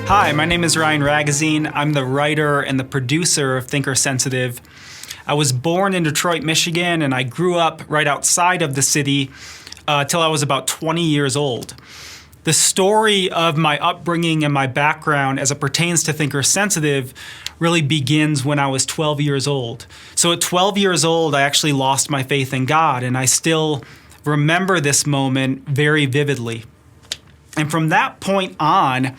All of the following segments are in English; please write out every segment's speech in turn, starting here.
Hi, my name is Ryan Ragazine. I'm the writer and the producer of Thinker Sensitive. I was born in Detroit, Michigan, and I grew up right outside of the city till I was about 20 years old. The story of my upbringing and my background as it pertains to Thinker Sensitive really begins when I was 12 years old. So at 12 years old, I actually lost my faith in God, and I still remember this moment very vividly. And from that point on,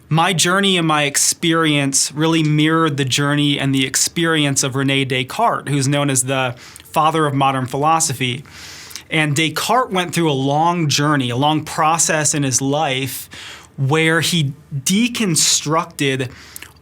my journey and my experience really mirrored the journey and the experience of René Descartes, who's known as the father of modern philosophy. And Descartes went through a long journey, a long process in his life where he deconstructed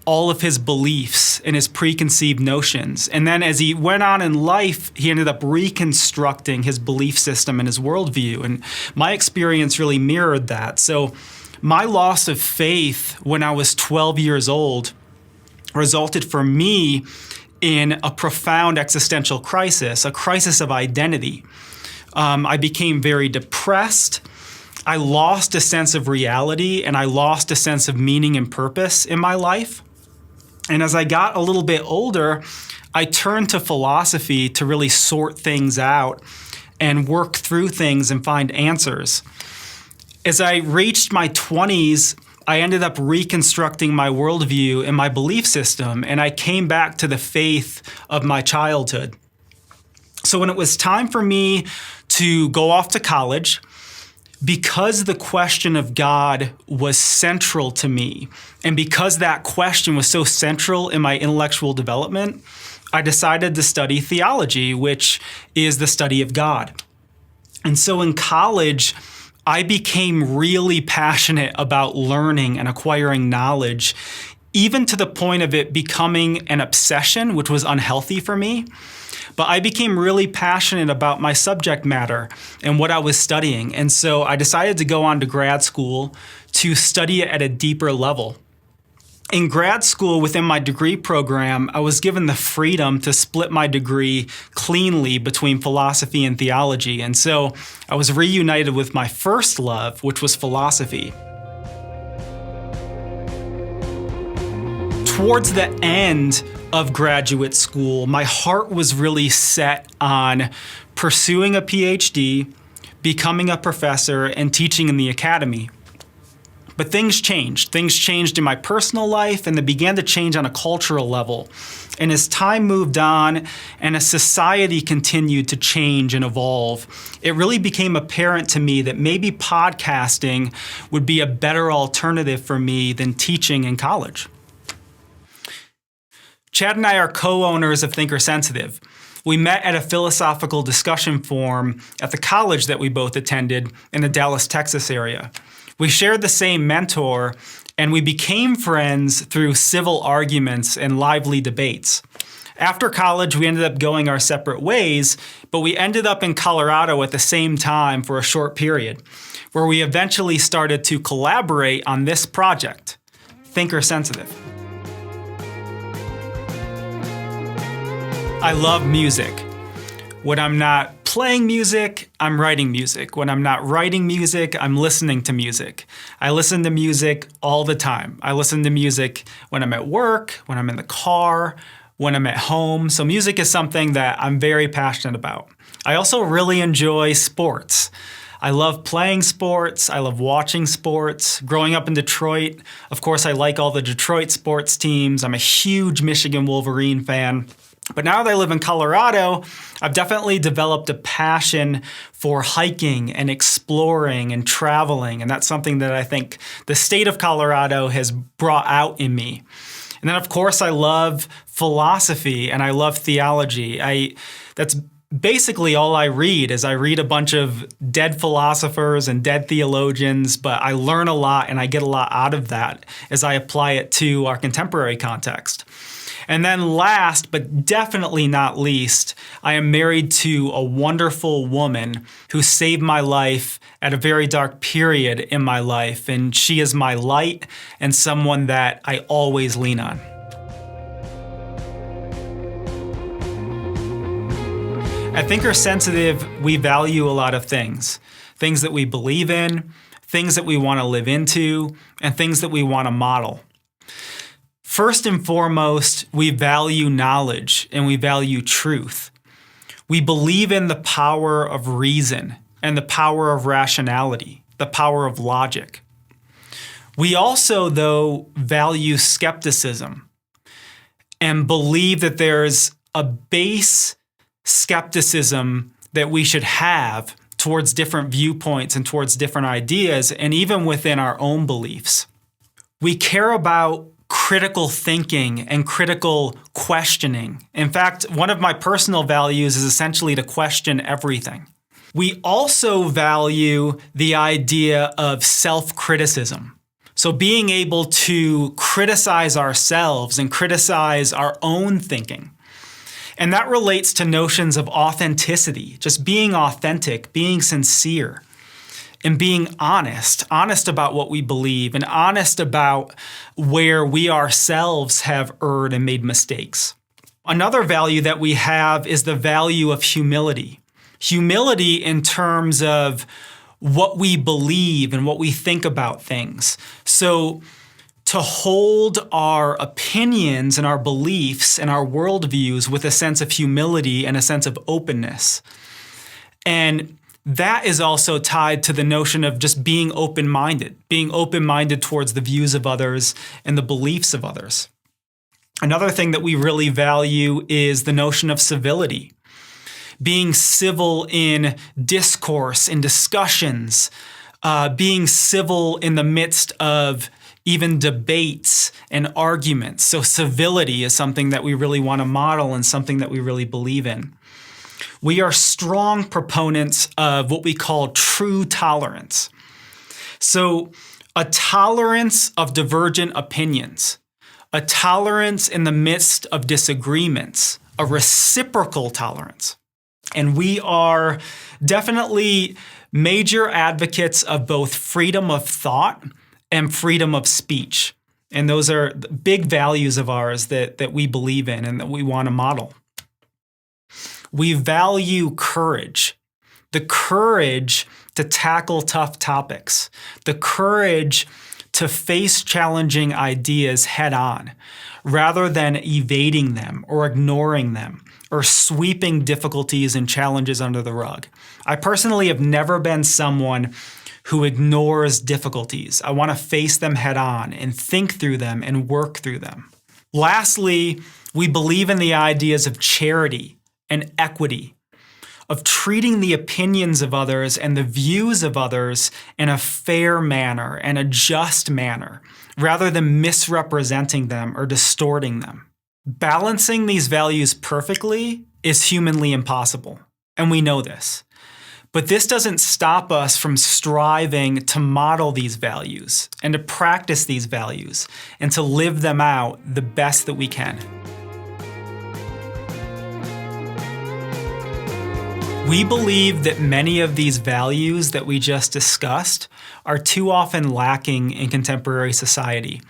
all of his beliefs and his preconceived notions. And then as he went on in life, he ended up reconstructing his belief system and his worldview. And my experience really mirrored that. So my loss of faith when I was 12 years old resulted for me in a profound existential crisis, a crisis of identity. I became very depressed. I lost a sense of reality, and I lost a sense of meaning and purpose in my life. And as I got a little bit older, I turned to philosophy to really sort things out and work through things and find answers. As I reached my 20s, I ended up reconstructing my worldview and my belief system, and I came back to the faith of my childhood. So when it was time for me to go off to college, because the question of God was central to me, and because that question was so central in my intellectual development, I decided to study theology, which is the study of God. And so in college, I became really passionate about learning and acquiring knowledge, even to the point of it becoming an obsession, which was unhealthy for me. But I became really passionate about my subject matter and what I was studying. And so I decided to go on to grad school to study it at a deeper level. In grad school, within my degree program, I was given the freedom to split my degree cleanly between philosophy and theology. And so I was reunited with my first love, which was philosophy. Towards the end of graduate school, my heart was really set on pursuing a PhD, becoming a professor, and teaching in the academy. But things changed. Things changed in my personal life, and they began to change on a cultural level. And as time moved on and as society continued to change and evolve, it really became apparent to me that maybe podcasting would be a better alternative for me than teaching in college. Chad and I are co-owners of Thinker Sensitive. We met at a philosophical discussion forum at the college that we both attended in the Dallas, Texas area. We shared the same mentor, and we became friends through civil arguments and lively debates. After college, we ended up going our separate ways, but we ended up in Colorado at the same time for a short period, where we eventually started to collaborate on this project, Thinker Sensitive. I love music. When I'm not playing music, I'm writing music. When I'm not writing music, I'm listening to music. I listen to music all the time. I listen to music when I'm at work, when I'm in the car, when I'm at home. So music is something that I'm very passionate about. I also really enjoy sports. I love playing sports. I love watching sports. Growing up in Detroit, of course, I like all the Detroit sports teams. I'm a huge Michigan Wolverine fan. But now that I live in Colorado, I've definitely developed a passion for hiking and exploring and traveling. And that's something that I think the state of Colorado has brought out in me. And then, of course, I love philosophy and I love theology. That's basically all I read. Is I read a bunch of dead philosophers and dead theologians, but I learn a lot and I get a lot out of that as I apply it to our contemporary context. And then last, but definitely not least, I am married to a wonderful woman who saved my life at a very dark period in my life. And she is my light and someone that I always lean on. At Thinker Sensitive, we value a lot of things. Things that we believe in, things that we want to live into, and things that we want to model. First and foremost, we value knowledge and we value truth. We believe in the power of reason and the power of rationality, the power of logic. We also, though, value skepticism and believe that there's a base skepticism that we should have towards different viewpoints and towards different ideas, and even within our own beliefs. We care about critical thinking and critical questioning. In fact, one of my personal values is essentially to question everything. We also value the idea of self-criticism. So being able to criticize ourselves and criticize our own thinking. And that relates to notions of authenticity, just being authentic, being sincere, and being honest about what we believe, and honest about where we ourselves have erred and made mistakes. Another value that we have is the value of humility. Humility in terms of what we believe and what we think about things. So to hold our opinions and our beliefs and our worldviews with a sense of humility and a sense of openness. And that is also tied to the notion of just being open-minded towards the views of others and the beliefs of others. Another thing that we really value is the notion of civility. Being civil in discourse, in discussions, being civil in the midst of even debates and arguments. So civility is something that we really want to model and something that we really believe in. We are strong proponents of what we call true tolerance. So a tolerance of divergent opinions, a tolerance in the midst of disagreements, a reciprocal tolerance. And we are definitely major advocates of both freedom of thought and freedom of speech. And those are big values of ours that we believe in and that we want to model. We value courage, the courage to tackle tough topics, the courage to face challenging ideas head on, rather than evading them or ignoring them or sweeping difficulties and challenges under the rug. I personally have never been someone who ignores difficulties. I want to face them head on and think through them and work through them. Lastly, we believe in the ideas of charity and equity, of treating the opinions of others and the views of others in a fair manner and a just manner, rather than misrepresenting them or distorting them. Balancing these values perfectly is humanly impossible, and we know this. But this doesn't stop us from striving to model these values and to practice these values and to live them out the best that we can. We believe that many of these values that we just discussed are too often lacking in contemporary society.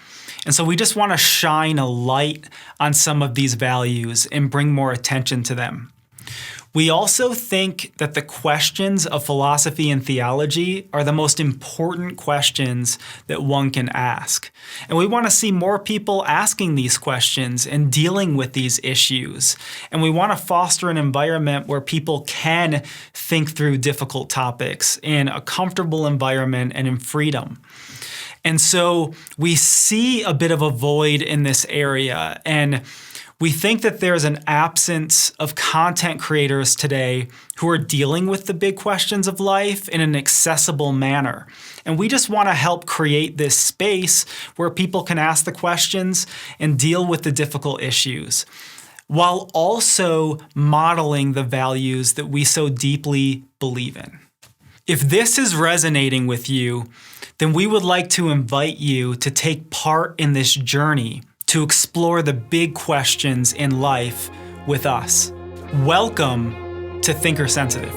And so we just want to shine a light on some of these values and bring more attention to them. We also think that the questions of philosophy and theology are the most important questions that one can ask. And we want to see more people asking these questions and dealing with these issues. And we want to foster an environment where people can think through difficult topics in a comfortable environment and in freedom. And so we see a bit of a void in this area, and we think that there's an absence of content creators today who are dealing with the big questions of life in an accessible manner. And we just want to help create this space where people can ask the questions and deal with the difficult issues, while also modeling the values that we so deeply believe in. If this is resonating with you, then we would like to invite you to take part in this journey to explore the big questions in life with us. Welcome to Thinker Sensitive.